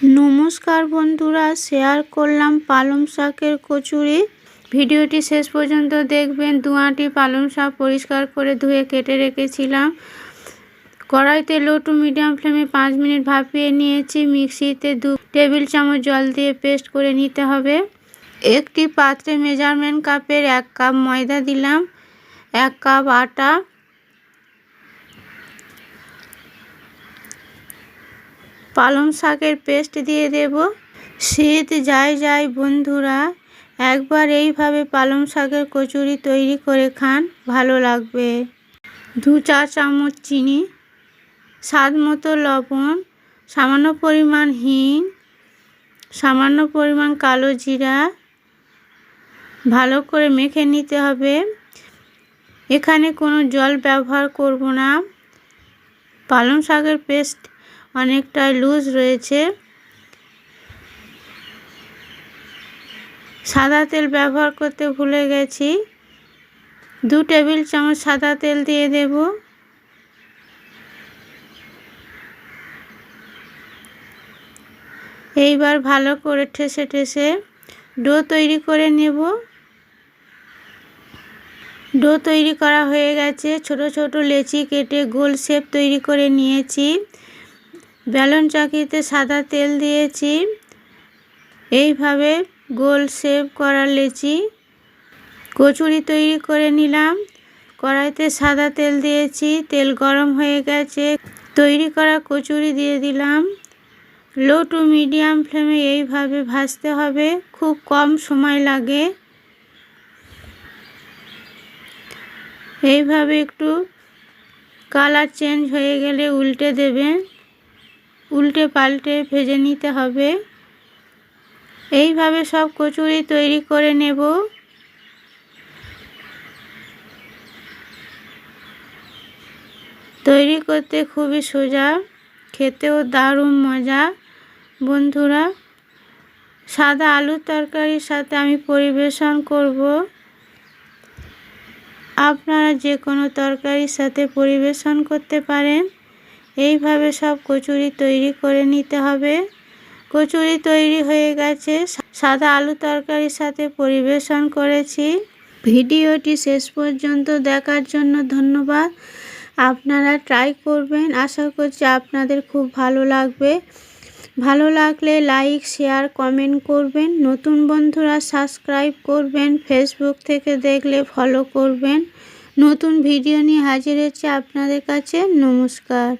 নমস্কার বন্ধুরা, শেয়ার করলাম পালং শাকের কচুরি। ভিডিওটি শেষ পর্যন্ত দেখবেন। দুআটি পালং শাক পরিষ্কার করে ধুয়ে কেটে রেখেছিলাম। কড়াইতে লো টু মিডিয়াম ফ্লেমে 5 মিনিট ভাপিয়ে নিয়েছি। মিক্সিতে 2 টেবিল চামচ জল দিয়ে পেস্ট করে নিতে হবে। একটি পাত্রে মেজারমেন্ট কাপের 1 কাপ ময়দা দিলাম, 1 কাপ আটা, পালং শাকের পেস্ট দিয়ে দেব। শীত যায় বন্ধুরা, একবার এইভাবে পালং শাকের কচুরি তৈরি করে খান, ভালো লাগবে। 2 চা চামচ চিনি, স্বাদ মতো লবণ, সামান্য পরিমাণ হিং, সামান্য পরিমাণ কালো জিরা ভালো করে মেখে নিতে হবে। এখানে কোনো জল ব্যবহার করব না। পালং শাকের পেস্ট অনেকটা লুজ রয়েছে। সাদা তেল ব্যবহার করতে ভুলে গেছি। 2 টেবিল চামচ সাদা তেল দিয়ে দেব। এইবার ভালো করে ঠেসে ডো তৈরি করে নেব। ডো তৈরি করা হয়ে গেছে। ছোট ছোট লেচি কেটে গোল শেপ তৈরি করে নিয়েছি। বেলন চাকিতে সাদা তেল দিয়েছি। এইভাবে গোল শেপ করা লেচি কচুরি তৈরি করে নিলাম। কড়াইতে সাদা তেল দিয়েছি, তেল গরম হয়ে গেছে। তৈরি করা কচুরি দিয়ে দিলাম। লো টু মিডিয়াম ফ্লেমে এইভাবে ভাজতে হবে, খুব কম সময় লাগে। এইভাবে একটু কালার চেঞ্জ হয়ে গেলে উল্টে দেবেন। উল্টে পাল্টে ভেজে নিতে হবে। এইভাবে সব কচুরি তৈরি করে নেব। তৈরি করতে খুবই সোজা, খেতেও দারুণ মজা। বন্ধুরা, সাদা আলুর তরকারির সাথে আমি পরিবেশন করব। আপনারা যে কোনো তরকারির সাথে পরিবেশন করতে পারেন। এইভাবে সব কচুরি তৈরি করে নিতে হবে। কচুরি তৈরি হয়ে গেছে। সাদা আলু তরকারির সাথে পরিবেশন করেছি। ভিডিওটি শেষ পর্যন্ত দেখার জন্য ধন্যবাদ। আপনারা ট্রাই করবেন, আশা করছি আপনাদের খুব ভালো লাগবে। ভালো লাগলে লাইক, শেয়ার, কমেন্ট করবেন। নতুন বন্ধুরা সাবস্ক্রাইব করবেন। ফেসবুক থেকে দেখলে ফলো করবেন। নতুন ভিডিও নিয়ে হাজির হচ্ছে আপনাদের কাছে। নমস্কার।